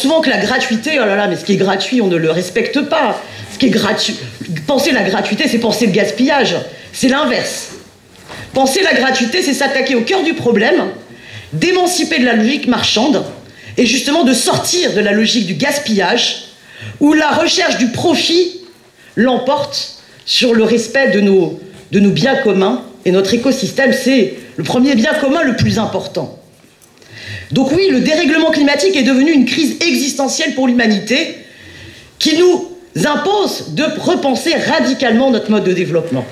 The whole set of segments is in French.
souvent que la gratuité, oh là là, mais ce qui est gratuit, on ne le respecte pas. Ce qui est gratuit, penser la gratuité, c'est penser le gaspillage. C'est l'inverse. Penser la gratuité, c'est s'attaquer au cœur du problème, d'émanciper de la logique marchande, et justement de sortir de la logique du gaspillage, où la recherche du profit l'emporte sur le respect de nos biens communs. Et notre écosystème, c'est le premier bien commun le plus important. Donc oui, le dérèglement climatique est devenu une crise existentielle pour l'humanité qui nous impose de repenser radicalement notre mode de développement.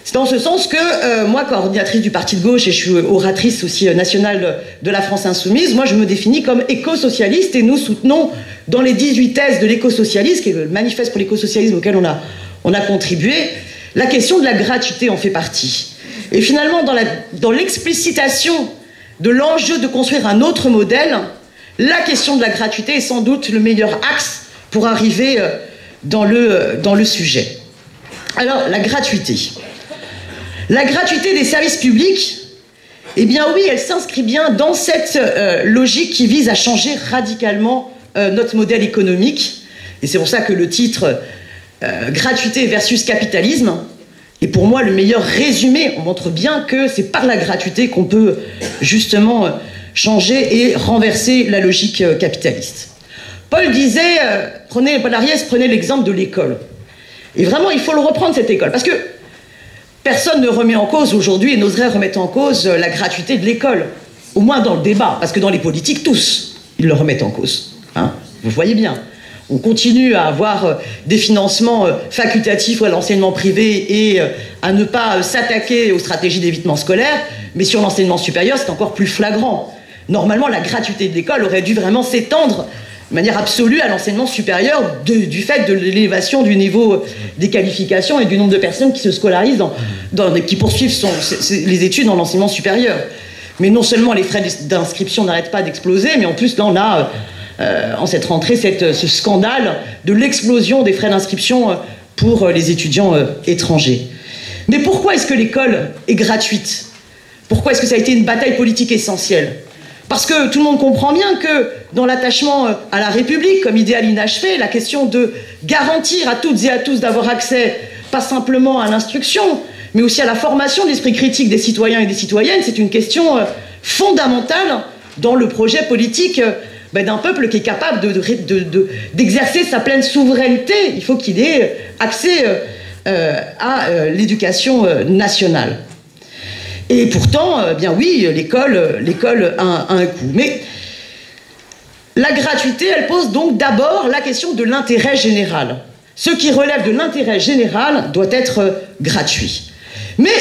C'est dans ce sens que moi, coordinatrice du parti de gauche, et je suis oratrice aussi nationale de la France Insoumise, moi je me définis comme éco-socialiste, et nous soutenons dans les 18 thèses de l'éco-socialisme, qui est le manifeste pour l'éco-socialisme auquel on a contribué, la question de la gratuité en fait partie. Et finalement, dans l'explicitation de l'enjeu de construire un autre modèle, la question de la gratuité est sans doute le meilleur axe pour arriver dans le sujet. Alors, la gratuité. La gratuité des services publics, eh bien oui, elle s'inscrit bien dans cette logique qui vise à changer radicalement notre modèle économique. Et c'est pour ça que le titre gratuité versus capitalisme est pour moi le meilleur résumé. On montre bien que c'est par la gratuité qu'on peut justement changer et renverser la logique capitaliste. Paul disait, Paul Ariès prenait l'exemple de l'école. Et vraiment, il faut le reprendre, cette école. Parce que personne ne remet en cause aujourd'hui et n'oserait remettre en cause la gratuité de l'école. Au moins dans le débat. Parce que dans les politiques, tous, ils le remettent en cause. Hein, vous voyez bien. On continue à avoir des financements facultatifs à l'enseignement privé et à ne pas s'attaquer aux stratégies d'évitement scolaire. Mais sur l'enseignement supérieur, c'est encore plus flagrant. Normalement, la gratuité de l'école aurait dû vraiment s'étendre de manière absolue à l'enseignement supérieur du fait de l'élévation du niveau des qualifications et du nombre de personnes qui se scolarisent, qui poursuivent les études dans l'enseignement supérieur. Mais non seulement les frais d'inscription n'arrêtent pas d'exploser, mais en plus là on a en cette rentrée ce scandale de l'explosion des frais d'inscription pour les étudiants étrangers. Mais pourquoi est-ce que l'école est gratuite? Pourquoi est-ce que ça a été une bataille politique essentielle? Parce que tout le monde comprend bien que dans l'attachement à la République, comme idéal inachevé, la question de garantir à toutes et à tous d'avoir accès, pas simplement à l'instruction, mais aussi à la formation de l'esprit critique des citoyens et des citoyennes, c'est une question fondamentale dans le projet politique d'un peuple qui est capable d'exercer sa pleine souveraineté. Il faut qu'il ait accès à l'éducation nationale. Et pourtant, bien oui, l'école a un coût. Mais la gratuité, elle pose donc d'abord la question de l'intérêt général. Ce qui relève de l'intérêt général doit être gratuit. Mais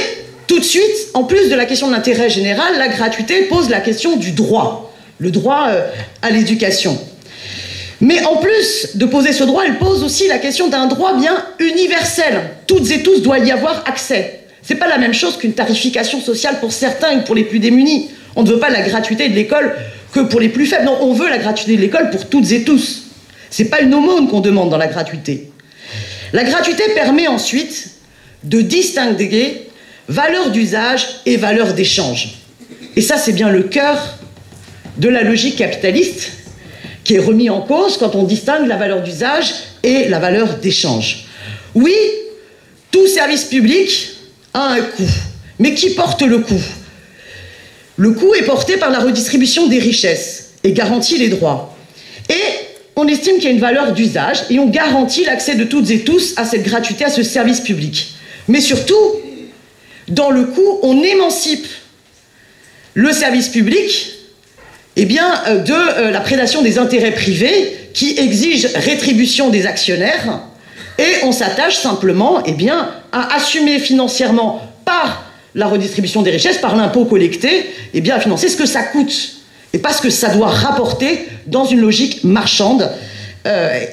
tout de suite, en plus de la question de l'intérêt général, la gratuité pose la question du droit. Le droit à l'éducation. Mais en plus de poser ce droit, elle pose aussi la question d'un droit bien universel. Toutes et tous doivent y avoir accès. C'est pas la même chose qu'une tarification sociale pour certains et pour les plus démunis. On ne veut pas la gratuité de l'école que pour les plus faibles. Non, on veut la gratuité de l'école pour toutes et tous. C'est pas une aumône qu'on demande dans la gratuité. La gratuité permet ensuite de distinguer valeur d'usage et valeur d'échange. Et ça, c'est bien le cœur de la logique capitaliste qui est remis en cause quand on distingue la valeur d'usage et la valeur d'échange. Oui, tout service public a un coût. Mais qui porte le coût? Le coût est porté par la redistribution des richesses et garantit les droits. Et on estime qu'il y a une valeur d'usage et on garantit l'accès de toutes et tous à cette gratuité, à ce service public. Mais surtout, dans le coût, on émancipe le service public de la prédation des intérêts privés qui exigent rétribution des actionnaires. Et on s'attache simplement à assumer financièrement par la redistribution des richesses, par l'impôt collecté, à financer ce que ça coûte. Et pas ce que ça doit rapporter dans une logique marchande.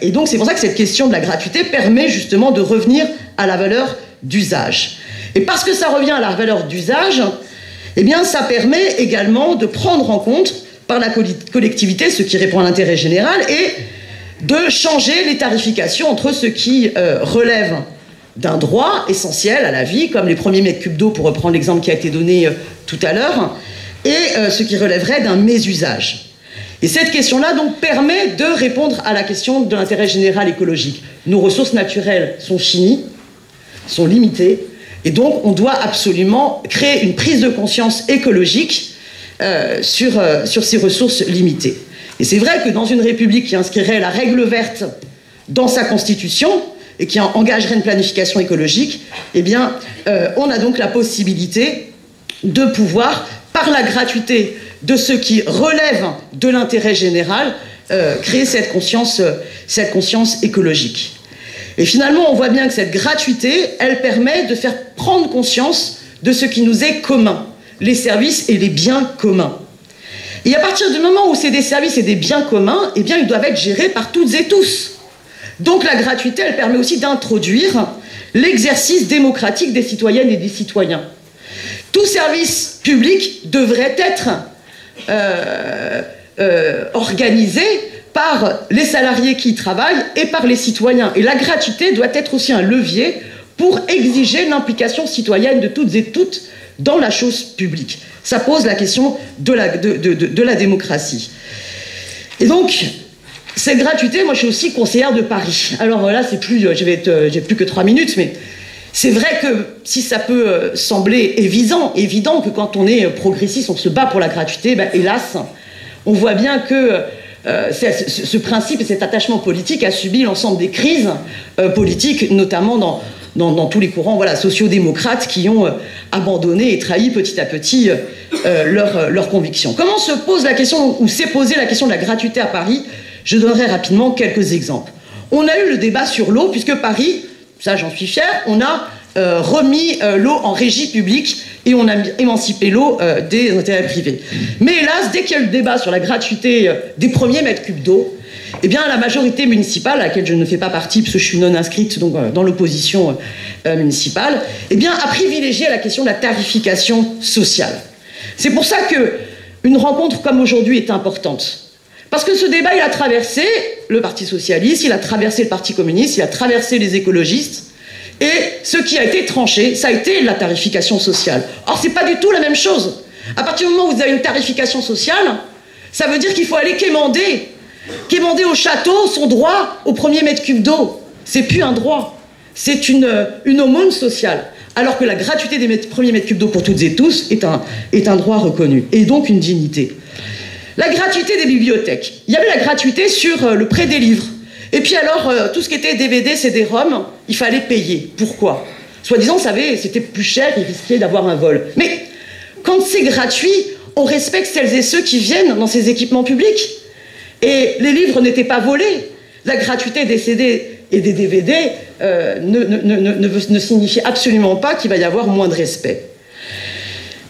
Et donc c'est pour ça que cette question de la gratuité permet justement de revenir à la valeur d'usage. Et parce que ça revient à la valeur d'usage, ça permet également de prendre en compte par la collectivité ce qui répond à l'intérêt général et de changer les tarifications entre ce qui relève d'un droit essentiel à la vie, comme les premiers mètres cubes d'eau, pour reprendre l'exemple qui a été donné tout à l'heure, et ce qui relèverait d'un mésusage. Et cette question-là, donc, permet de répondre à la question de l'intérêt général écologique. Nos ressources naturelles sont finies, sont limitées, et donc on doit absolument créer une prise de conscience écologique sur ces ressources limitées. Et c'est vrai que dans une république qui inscrirait la règle verte dans sa constitution et qui engagerait une planification écologique, eh bien, on a donc la possibilité de pouvoir, par la gratuité de ce qui relève de l'intérêt général, créer cette conscience écologique. Et finalement, on voit bien que cette gratuité, elle permet de faire prendre conscience de ce qui nous est commun, les services et les biens communs. Et à partir du moment où c'est des services et des biens communs, eh bien, ils doivent être gérés par toutes et tous. Donc la gratuité, elle permet aussi d'introduire l'exercice démocratique des citoyennes et des citoyens. Tout service public devrait être organisé par les salariés qui y travaillent et par les citoyens. Et la gratuité doit être aussi un levier pour exiger l'implication citoyenne de toutes et toutes dans la chose publique. Ça pose la question de la démocratie. Et donc, cette gratuité, moi je suis aussi conseillère de Paris. Alors là, c'est plus, j'ai plus que 3 minutes, mais c'est vrai que si ça peut sembler évident que quand on est progressiste, on se bat pour la gratuité, ben, hélas, on voit bien que ce principe et cet attachement politique a subi l'ensemble des crises politiques, notamment dans tous les courants, voilà, sociodémocrates qui ont abandonné et trahi petit à petit leurs convictions. Comment se pose la question, ou s'est posée la question de la gratuité à Paris? Je donnerai rapidement quelques exemples. On a eu le débat sur l'eau, puisque Paris, ça j'en suis fière, on a remis l'eau en régie publique et on a émancipé l'eau des intérêts privés. Mais hélas, dès qu'il y a eu le débat sur la gratuité des premiers mètres cubes d'eau, eh bien la majorité municipale, à laquelle je ne fais pas partie, parce que je suis non inscrite donc, dans l'opposition municipale, eh bien, a privilégié la question de la tarification sociale. C'est pour ça qu'une rencontre comme aujourd'hui est importante. Parce que ce débat, il a traversé le Parti socialiste, il a traversé le Parti communiste, il a traversé les écologistes, et ce qui a été tranché, ça a été la tarification sociale. Or, c'est pas du tout la même chose. À partir du moment où vous avez une tarification sociale, ça veut dire qu'il faut aller quémander au château son droit au premier mètre cube d'eau. C'est plus un droit, c'est une aumône sociale. Alors que la gratuité des premiers mètres cubes d'eau pour toutes et tous est un droit reconnu, et donc une dignité. La gratuité des bibliothèques. Il y avait la gratuité sur le prêt des livres. Et puis alors, tout ce qui était DVD, CD-ROM, il fallait payer. Pourquoi? Soi-disant, c'était plus cher, il risquait d'avoir un vol. Mais quand c'est gratuit, on respecte celles et ceux qui viennent dans ces équipements publics. Et les livres n'étaient pas volés. La gratuité des CD et des DVD ne signifie absolument pas qu'il va y avoir moins de respect.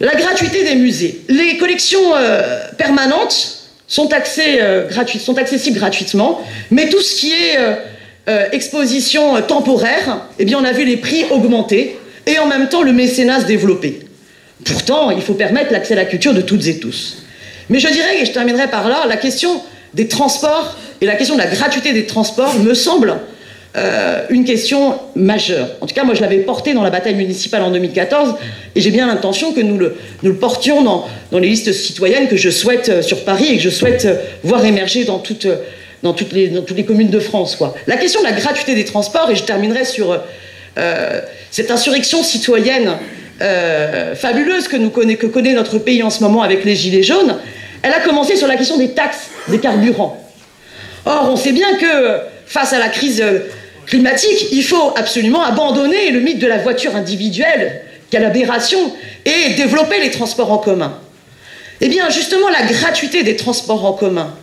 La gratuité des musées. Les collections permanentes sont accessibles gratuitement, mais tout ce qui est exposition temporaire, eh bien on a vu les prix augmenter et en même temps le mécénat se développer. Pourtant, il faut permettre l'accès à la culture de toutes et tous. Mais je dirais, et je terminerai par là, la question des transports et la question de la gratuité des transports me semble une question majeure. En tout cas, moi, je l'avais porté dans la bataille municipale en 2014, et j'ai bien l'intention que nous le portions dans les listes citoyennes que je souhaite sur Paris et que je souhaite voir émerger dans toutes les communes de France, quoi. La question de la gratuité des transports, et je terminerai sur cette insurrection citoyenne fabuleuse que connaît notre pays en ce moment avec les Gilets jaunes, elle a commencé sur la question des taxes des carburants. Or, on sait bien que face à la crise climatique, il faut absolument abandonner le mythe de la voiture individuelle, quelle aberration, et développer les transports en commun. Eh bien, justement, la gratuité des transports en commun,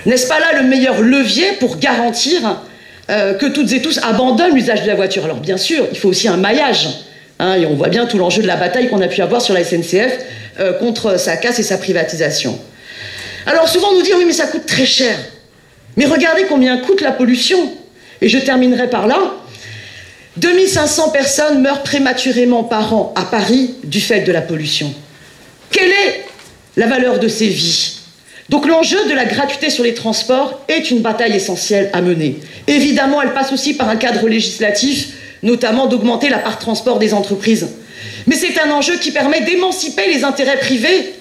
n'est-ce pas là le meilleur levier pour garantir que toutes et tous abandonnent l'usage de la voiture? Alors, bien sûr, il faut aussi un maillage, hein, et on voit bien tout l'enjeu de la bataille qu'on a pu avoir sur la SNCF contre sa casse et sa privatisation. Alors, souvent, on nous dit, oui, mais ça coûte très cher. Mais regardez combien coûte la pollution. Et je terminerai par là. 2500 personnes meurent prématurément par an à Paris du fait de la pollution. Quelle est la valeur de ces vies? Donc l'enjeu de la gratuité sur les transports est une bataille essentielle à mener. Évidemment, elle passe aussi par un cadre législatif, notamment d'augmenter la part transport des entreprises. Mais c'est un enjeu qui permet d'émanciper les intérêts privés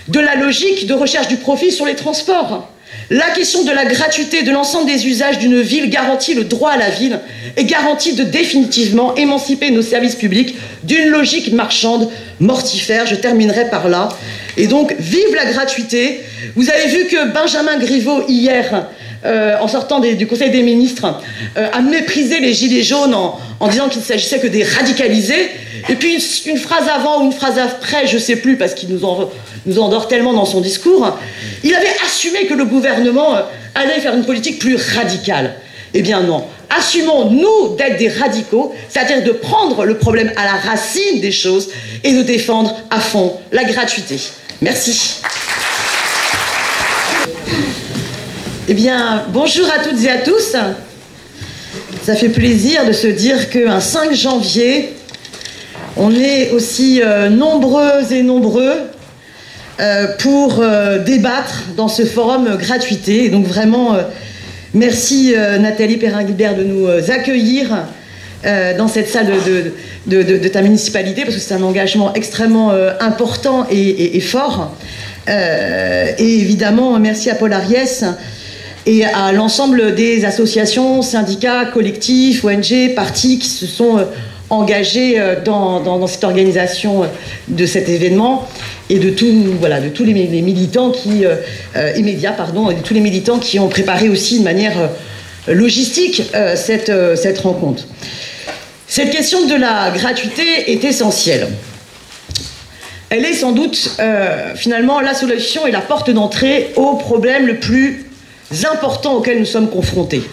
de la logique de recherche du profit sur les transports. La question de la gratuité de l'ensemble des usages d'une ville garantit le droit à la ville et garantit de définitivement émanciper nos services publics d'une logique marchande mortifère. Je terminerai par là. Et donc, vive la gratuité. Vous avez vu que Benjamin Griveaux, hier, en sortant du Conseil des ministres, a méprisé les gilets jaunes en disant qu'il ne s'agissait que des radicalisés. Et puis une phrase avant ou une phrase après, je ne sais plus, parce qu'il nous endort tellement dans son discours, il avait assumé que le gouvernement allait faire une politique plus radicale. Eh bien non. Assumons, nous, d'être des radicaux, c'est-à-dire de prendre le problème à la racine des choses et de défendre à fond la gratuité. Merci. Eh bien, bonjour à toutes et à tous. Ça fait plaisir de se dire qu'un 5 janvier, on est aussi nombreuses et nombreux pour débattre dans ce forum gratuité. Et donc vraiment, merci Nathalie Perrin-Guilbert de nous accueillir dans cette salle de ta municipalité, parce que c'est un engagement extrêmement important et fort. Et évidemment, merci à Paul Ariès et à l'ensemble des associations, syndicats, collectifs, ONG, partis qui se sont engagés dans cette organisation de cet événement, et de tous les militants et médias, pardon, et de tous les militants qui ont préparé aussi de manière logistique cette rencontre. Cette question de la gratuité est essentielle. Elle est sans doute finalement la solution et la porte d'entrée au problème le plus important auquel nous sommes confrontés.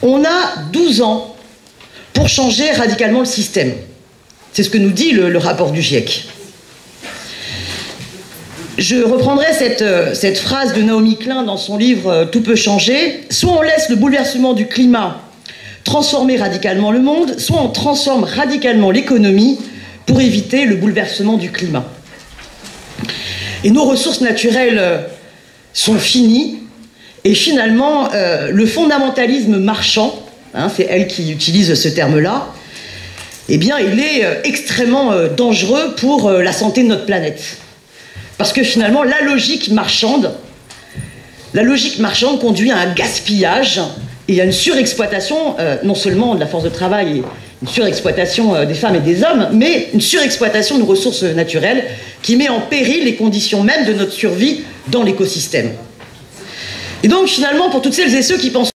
On a 12 ans pour changer radicalement le système. C'est ce que nous dit le rapport du GIEC. Je reprendrai cette phrase de Naomi Klein dans son livre « Tout peut changer ». Soit on laisse le bouleversement du climat transformer radicalement le monde, soit on transforme radicalement l'économie pour éviter le bouleversement du climat. Et nos ressources naturelles sont finies, et finalement, le fondamentalisme marchand, c'est elle qui utilise ce terme-là, eh bien, il est extrêmement dangereux pour la santé de notre planète. Parce que finalement, la logique marchande conduit à un gaspillage et à une surexploitation, non seulement de la force de travail, et une surexploitation des femmes et des hommes, mais une surexploitation de nos ressources naturelles qui met en péril les conditions même de notre survie dans l'écosystème. Et donc finalement, pour toutes celles et ceux qui pensent